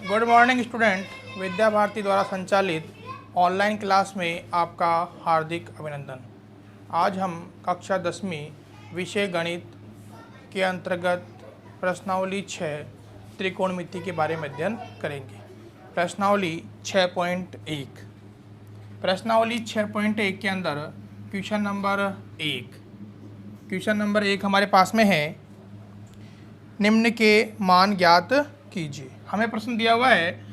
Good morning student. Vidya Bharati द्वारा संचालित online class में आपका हार्दिक अभिनंदन। आज हम कक्षा 10वीं विषय गणित के अंतर्गत प्रश्नावली 6 त्रिकोणमिति के बारे में अध्ययन करेंगे। प्रश्नावली 6.1 के अंदर क्वेश्चन नंबर 1 हमारे पास में है, निम्न के मान ज्ञात कीजिए। हमें प्रश्न दिया हुआ है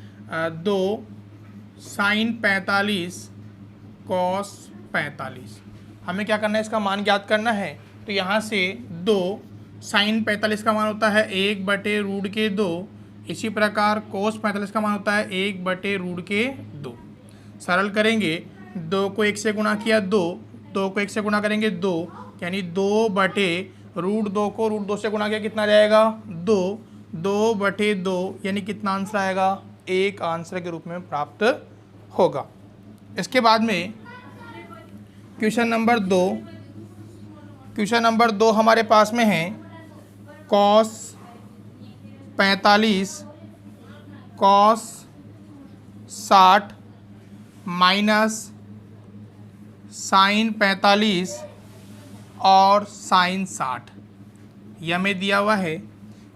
2 sin 45 cos 45। हमें क्या करना है, इसका मान ज्ञात करना है। तो यहाँ से 2 sin 45 का मान होता है 1/√2। इसी प्रकार cos 45 का मान होता है 1/√2। सरल करेंगे, 2 को 1 से गुणा किया 2 को 1 से गुणा करेंगे 2, यानी 2/√2 को √2 से गुणा किया कितना आ जाएगा 2/2, यानी कितना आंसर आएगा 1 आंसर के रूप में प्राप्त होगा। इसके बाद में क्वेश्चन नंबर 2 हमारे पास में है cos 45 cos 60 माइनस sin 45 और sin 60। यह हमें दिया हुआ है।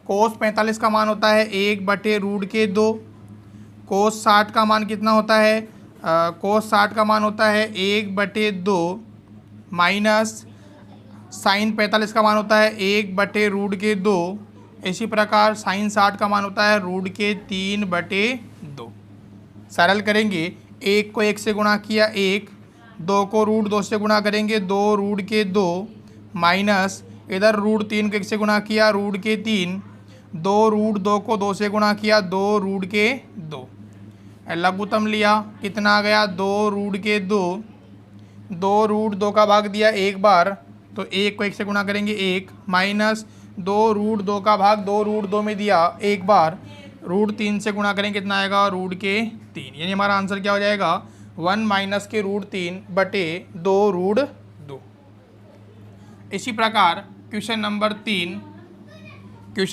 cos 45 का मान होता है 1/√2। cos 60 का मान कितना होता है, cos 60 का मान होता है 1/2 माइनस sin 45 का मान होता है 1/√2। इसी प्रकार sin 60 का मान होता है √3/2। सरल करेंगे, 1 को 1 से गुणा किया 1, 2 को √2 से गुणा करेंगे 2√2 माइनस इधर √3 को 1 से गुणा किया √3, 2√2 को 2 से गुणा किया 2√2। लघुत्तम लिया, कितना आ गया 2√2। 2√2 का भाग दिया एक बार, तो 1 को 1 से गुणा करेंगे 1 माइनस 2√2 का भाग 2√2 में दिया एक बार, √3 से गुणा करेंगे कितना आएगा √3, यानी हमारा आंसर क्या हो जाएगा 1 माइनस के √3/2√2। इसी प्रकार क्वेश्चन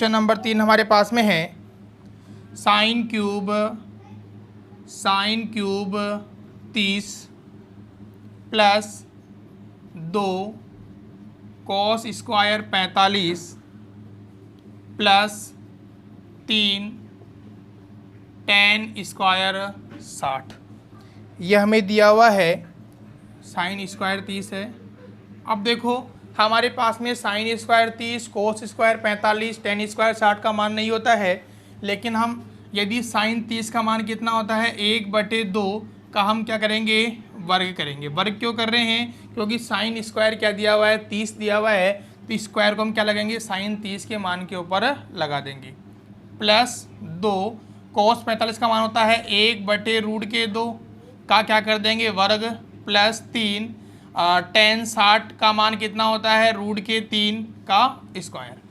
नंबर 3 हमारे पास में है sine cube 30 plus 2 cos square 45 plus 3 tan square 60। यह हमें दिया हुआ है साइन स्क्वायर 30 है। अब देखो हमारे पास में sine square 30 cos square 45 tan square 60 का मान नहीं होता है, लेकिन हम यदि साइन 30 का मान कितना होता है 1/2 का हम क्या करेंगे वर्ग करेंगे। वर्ग क्यों कर रहे हैं, क्योंकि साइन स्क्वायर क्या दिया हुआ है 30 दिया हुआ है, तो स्क्वायर को हम क्या लगाएंगे साइन 30 के मान के ऊपर लगा देंगे। प्लस 2 cos 45 का मान होता है 1/√2 का क्या कर देंगे वर्ग, प्लस 3 tan 60 का मान कितना होता है √3 का स्क्वायर।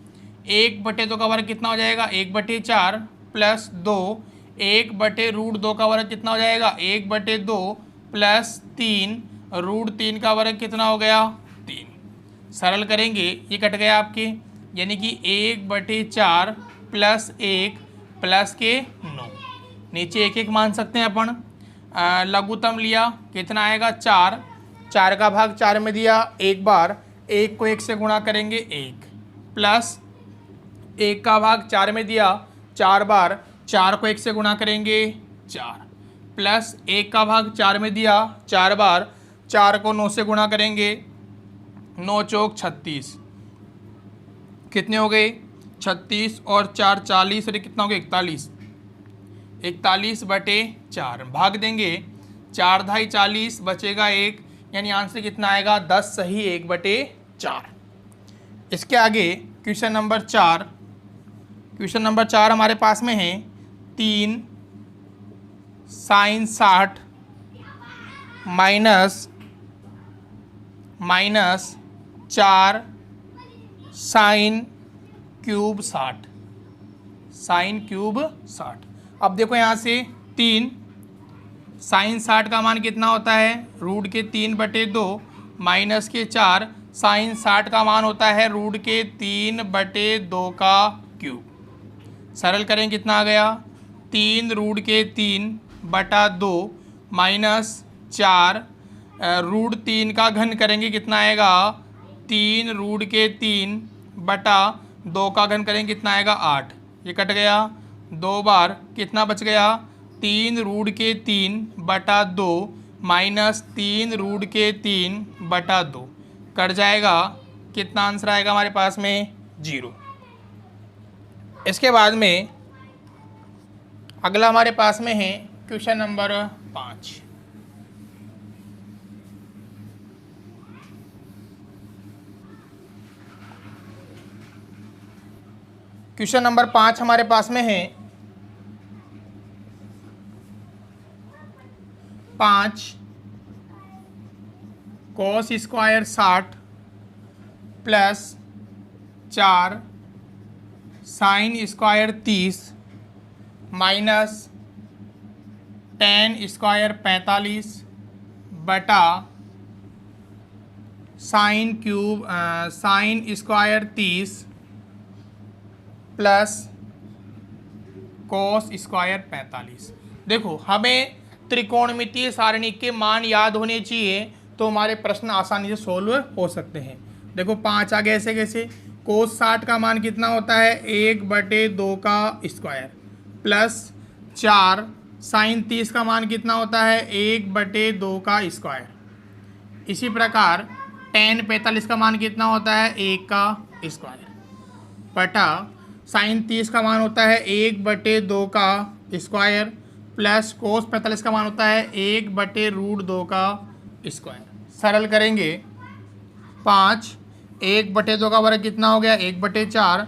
1/2 का वर्ग कितना हो जाएगा 1/4 प्लस 2 1/√2 का वर्ग कितना हो जाएगा 1/2 प्लस 3 √3 का वर्ग कितना हो गया 3। सरल करेंगे, ये कट गया आपके, यानी कि 1/4 प्लस 1 प्लस के 9, नीचे 1 मान सकते हैं अपन। लघुत्तम लिया, कितना आएगा 4 का भाग 4 में दिया एक बार, 1 को 1 से गुणा करेंगे 1, प्लस 1 का भाग 4 में दिया 4 बार, 4 को 1 से गुणा करेंगे 4, प्लस 1 का भाग 4 में दिया 4 बार, 4 को 9 से गुणा करेंगे 9 चौक 36, कितने हो गए 36 और 4 40, और कितना हो गया 41/4 भाग देंगे 4 ढाई 40 बचेगा 1, यानी आंसर कितना आएगा 10 सही 1/4। इसके आगे क्वेश्चन नंबर 4 हमारे पास में है 3 sin 60 माइनस 4 sin क्यूब 60। अब देखो यहाँ से 3 sin 60 का मान कितना होता है √3/2 माइनस के 4 sin 60 का मान होता है √3/2 का क्यूब। सरल करें कितना आ गया 3√3/2 -4 √3 का घन करेंगे कितना आएगा 3√3/2 का घन करेंगे कितना आएगा 8। ये कट गया 2 बार, कितना बच गया 3√3/2 -3√3/2 कट जाएगा। कितना आंसर आएगा हमारे पास में 0। इसके बाद में अगला हमारे पास में है क्वेश्चन नंबर 5। क्वेश्चन नंबर 5 हमारे पास में है 5 cos square 60 plus 4 sine square 30 minus tan square 45 बटा sine square 30 plus cos square 45। देखो हमें त्रिकोणमितीय सारणी के मान याद होने चाहिए तो हमारे प्रश्न आसानी से सोल्व हो सकते हैं। देखो 5 आगे ऐसे कैसे, cos 60 का मान कितना होता है 1/2 का स्क्वायर प्लस 4 साइन 30 का मान कितना होता है 1/2 का स्क्वायर। इसी प्रकार tan 45 का मान कितना होता है 1 का स्क्वायर बटा साइन 30 का मान होता है 1/2 का स्क्वायर प्लस cos 45 का मान होता है 1/√2 का स्क्वायर। सरल करेंगे 5 1/2 का वर्ग कितना हो गया 1/4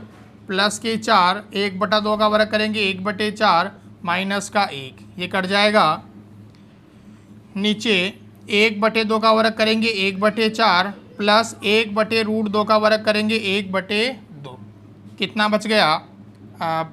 प्लस के 4 1/2 का वर्ग करेंगे 1/4 माइनस का 1, ये कट जाएगा। नीचे 1/2 का वर्ग करेंगे 1/4 प्लस 1/√2 का वर्ग करेंगे 1/2, कितना बच गया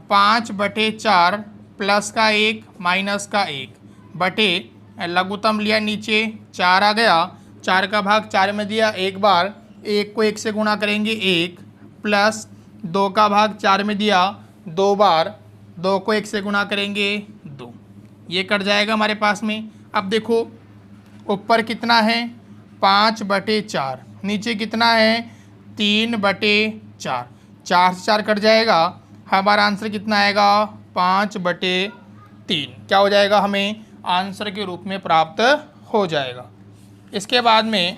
5/4 प्लस का 1 माइनस का 1 बटे लघुत्तम लिया नीचे 4 आ गया, 4 का भाग 4 में दिया एक बार, 1 को 1 से गुणा करेंगे 1 प्लस 2 का भाग 4 में दिया 2 बार, 2 को 1 से गुणा करेंगे 2, ये कट जाएगा हमारे पास में। अब देखो ऊपर कितना है 5/4, नीचे कितना है 3/4, 4 से 4 कट जाएगा, हमारा आंसर कितना आएगा 5/3, क्या हो जाएगा हमें आंसर के रूप में प्राप्त हो जाएगा। इसके बाद में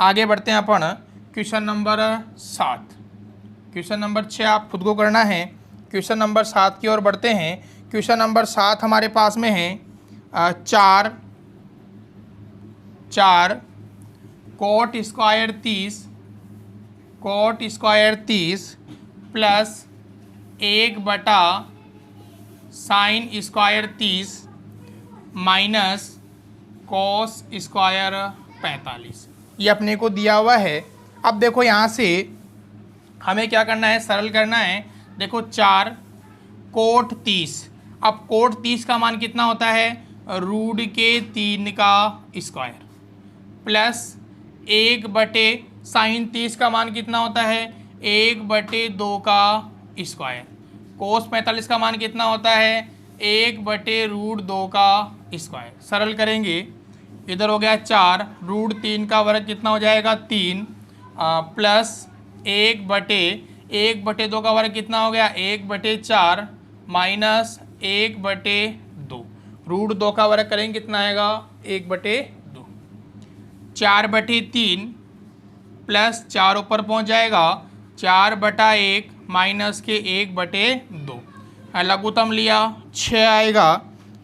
आगे बढ़ते हैं अपन क्वेश्चन नंबर 7। क्वेश्चन नंबर 6 आप खुद को करना है, क्वेश्चन नंबर 7 की ओर बढ़ते हैं। क्वेश्चन नंबर 7 हमारे पास में है 4 cot square 30 plus 1/sin square 30 minus cos square 45, ये अपने को दिया हुआ है। अब देखो यहाँ से हमें क्या करना है, सरल करना है। देखो 4 cot 30, अब cot 30 का मान कितना होता है √3 का स्क्वायर प्लस 1/sin 30 का मान कितना होता है 1/2 का स्क्वायर, cos 45 का मान कितना होता है 1/√2 का स्क्वायर। सरल करेंगे, इधर हो गया 4, √3 का वर्ग कितना हो जाएगा 3 प्लस 1/2 का वर्ग कितना हो गया 1/4 माइनस 1/2, √2 का वर्ग करेंगे कितना आएगा 1/2, 4/3 प्लस 4 ऊपर पहुंच जाएगा 4/1 माइनस के 1/2, लघुत्तम लिया 6 आएगा।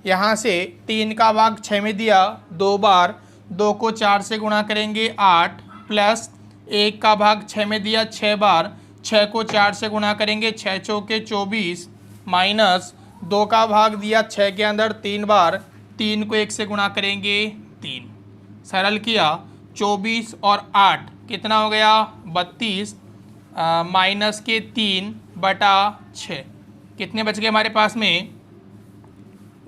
यहाँ से 3 का भाग 6 में दिया 2 बार, 2 को 4 से गुणा करेंगे 8 प्लस 1 का भाग 6 में दिया 6 बार, 6 को 4 से गुणा करेंगे 6 चौके 24 माइनस 2 का भाग दिया 6 के अंदर 3 बार, 3 को 1 से गुणा करेंगे 3, सरल किया 24 और 8 कितना हो गया 32 माइनस के 3/6, कितने बच गए हमारे पास में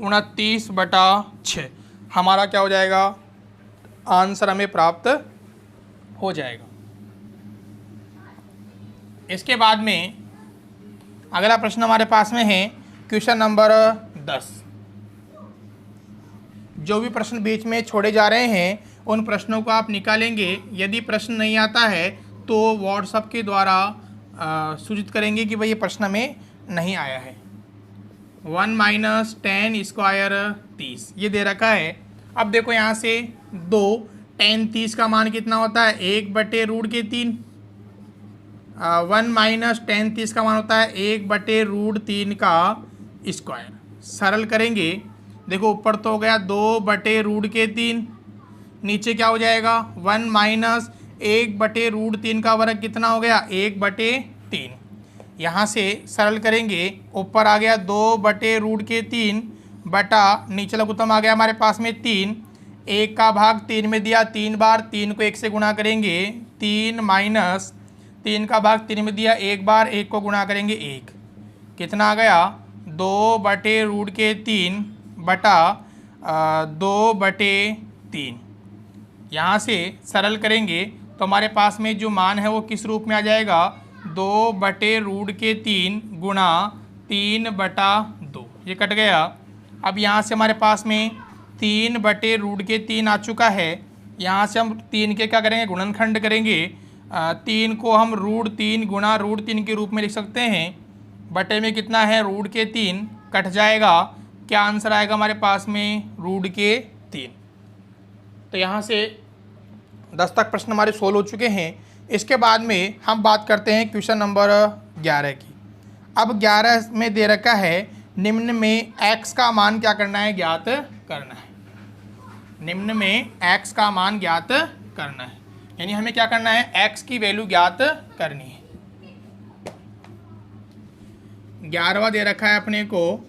29/6, हमारा क्या हो जाएगा आंसर हमें प्राप्त हो जाएगा। इसके बाद में अगला प्रश्न हमारे पास में है क्वेश्चन नंबर 10। जो भी प्रश्न बीच में छोड़े जा रहे हैं उन प्रश्नों को आप निकालेंगे। यदि प्रश्न नहीं आता है तो व्हाट्सएप के द्वारा सूचित करेंगे कि भाई ये प्रश्न में नहीं आया है। 1 - 10 स्क्वायर 30 ये दे रखा है। अब देखो यहाँ से 2 10 30 का मान कितना होता है 1/√3। 1 - 10 30 का मान होता है 1/√3 का स्क्वायर। सरल करेंगे, देखो ऊपर तो हो गया 2/√3, नीचे क्या हो जाएगा 1 - 1/√3 का वर्ग कितना हो गया 1/3। यहाँ से सरल करेंगे, ऊपर आ गया 2/√3 बटा नीचे लघुत्तम आ गया हमारे पास में 3। 1 का भाग 3 में दिया 3 बार, 3 को 1 से गुणा करेंगे 3 माइनस 3 का भाग 3 में दिया 1 बार, 1 को गुणा करेंगे 1। कितना आ गया 2/√3 बटा 2/3। यहाँ से सरल करेंगे तो हमारे पास में जो मान है वो किस रूप में आ जाएगा 2/√3 गुणा 3/2। ये कट गया। अब यहाँ से हमारे पास में 3/√3 आ चुका है। यहाँ से हम 3 के क्या करेंगे गुणनखंड करेंगे। 3 को हम √3 गुणा √3 के रूप में लिख सकते हैं। बटे में कितना है √3 कट जाएगा। क्या आंसर आएगा हमारे पास में √3। तो यहाँ से 10 तक प्रश्न हमारे सोल्व हो चुके हैं। इसके बाद में हम बात करते हैं क्वेश्चन नंबर 11 की। अब 11 में दे रखा है निम्न में x का मान क्या करना है ज्ञात करना है। निम्न में x का मान ज्ञात करना है, यानी हमें क्या करना है x की वैल्यू ज्ञात करनी है। 11वां दे रखा है अपने को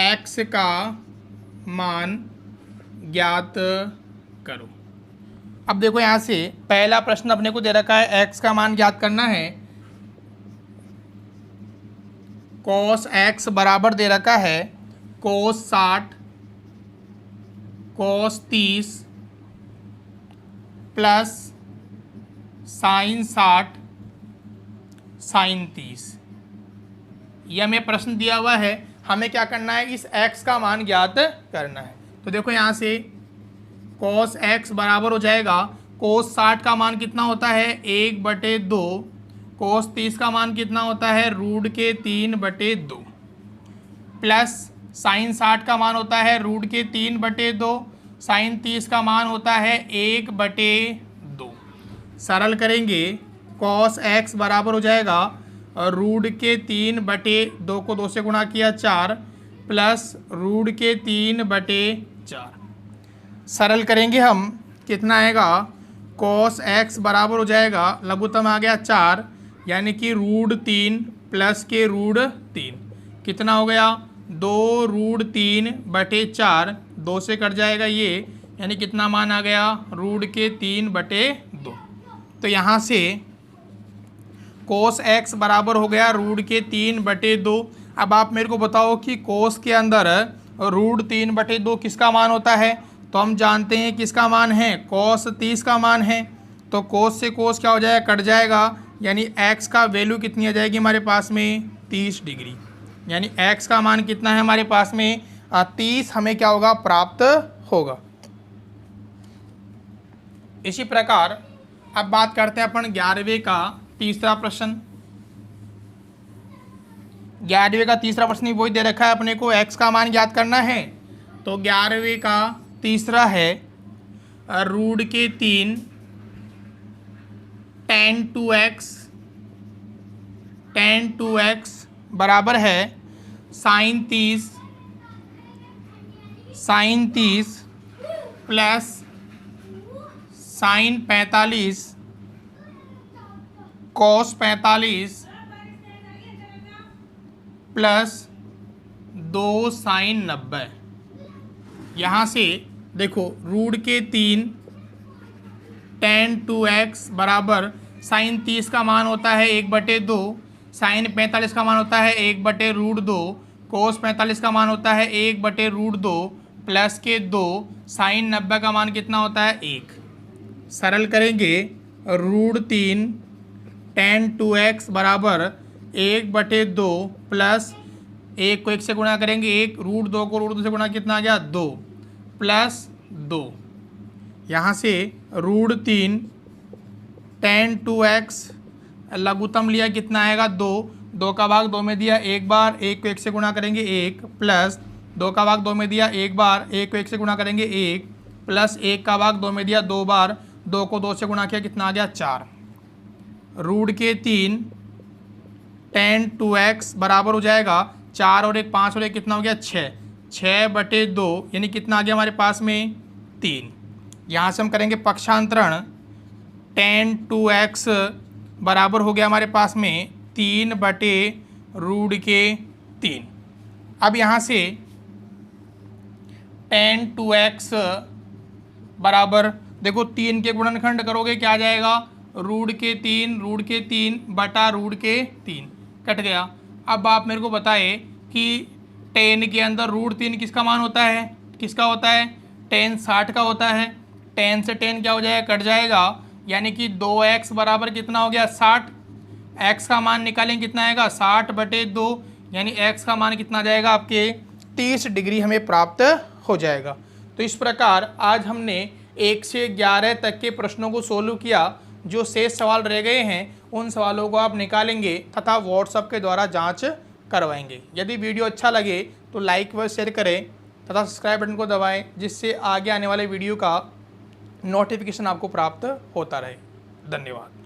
x का मान ज्ञात करो। अब देखो यहाँ से पहला प्रश्न अपने को दे रखा है x का मान ज्ञात करना है। cos x बराबर दे रखा है cos 60 cos 30 plus sin 60 sin 30। यह हमें प्रश्न दिया हुआ है, हमें क्या करना है इस x का मान ज्ञात करना है। तो देखो यहाँ से cos x बराबर हो जाएगा cos 60 का मान कितना होता है 1/2, cos 30 का मान कितना होता है √3/2 प्लस sin 60 का मान होता है √3/2, sin 30 का मान होता है 1/2। सरल करेंगे cos x बराबर हो जाएगा √3/2 को 2 से गुणा किया 4 प्लस √3/4। सरल करेंगे हम कितना आएगा cos x बराबर हो जाएगा लघुत्तम आ गया 4, यानी कि √3 प्लस के √3 कितना हो गया 2√3/4। 2 से कट जाएगा ये, यानी कितना मान आ गया √3/2। तो यहाँ से cos x बराबर हो गया √3/2। अब आप मेरे को बताओ कि cos के अंदर √3/2 किसका मान होता है। तो हम जानते हैं किसका मान है cos 30 का मान है। तो cos से cos क्या हो जाएगा कट जाएगा, यानी x का वैल्यू कितनी आ जाएगी हमारे पास में 30 डिग्री। यानी x का मान कितना है हमारे पास में 30 हमें क्या होगा प्राप्त होगा। इसी प्रकार अब बात करते हैं अपन 11वें का तीसरा प्रश्न। 11वें का तीसरा प्रश्न भी वही दे रखा है अपने को x का मान ज्ञात करना है। तो 11वें का तीसरा है √3 tan 2x बराबर है sin 30 plus sin 45 cos 45 plus 2 sin 90। यहाँ से देखो √3 tan 2x बराबर sin 30 का मान होता है 1/2, sin 45 का मान होता है 1/√2, cos 45 का मान होता है 1/√2 प्लस के 2, sin 90 का मान कितना होता है 1। सरल करेंगे √3 tan 2x बराबर 1/2 प्लस 1 को 1 से गुणा करेंगे 1, √2 को √2 से गुणा कितना आ गया 2 प्लस 2, यहाँ से √3 tan 2x लघुत्तम लिया कितना आएगा 2, 2 का भाग 2 में दिया एक बार, 1 को 1 से गुणा करेंगे 1 प्लस 2 का भाग 2 में दिया एक बार, 1 को 1 से गुणा करेंगे 1 प्लस 1 का भाग 2 में दिया 2 बार, 2 को 2 से गुणा किया कितना आ गया 4, √3 tan 2x बराबर हो जाएगा 4 और 1 5 और 1 कितना हो गया 6, 6/2 यानी कितना आ गया हमारे पास में 3। यहाँ से हम करेंगे पक्षांतरण, tan 2x बराबर हो गया हमारे पास में 3/√3। अब यहाँ से tan 2x बराबर देखो 3 के गुणनखंड करोगे क्या आ जाएगा √3 बटा √3 कट गया। अब आप मेरे को बताए कि tan के अंदर √3 किसका मान होता है, किसका होता है tan 60 का होता है, tan से tan क्या हो जाएगा कट जाएगा, यानी कि 2x बराबर कितना हो गया 60, x का मान निकालेंगे कितना आएगा 60/2 यानी x का मान कितना जाएगा आपके 30 डिग्री हमें प्राप्त हो जाएगा। तो इस प्रकार आज हमने 1 से 11 तक के प्रश्नों को सोल्व किया। जो शेष सवाल रह गए हैं उन सवालों को आप निकालेंगे तथा व्हाट्सएप के द्वारा जांच करवाएंगे। यदि वीडियो अच्छा लगे तो लाइक व शेयर करें तथा सब्सक्राइब बटन को दबाएं, जिससे आगे आने वाले वीडियो का नोटिफिकेशन आपको प्राप्त होता रहे। धन्यवाद।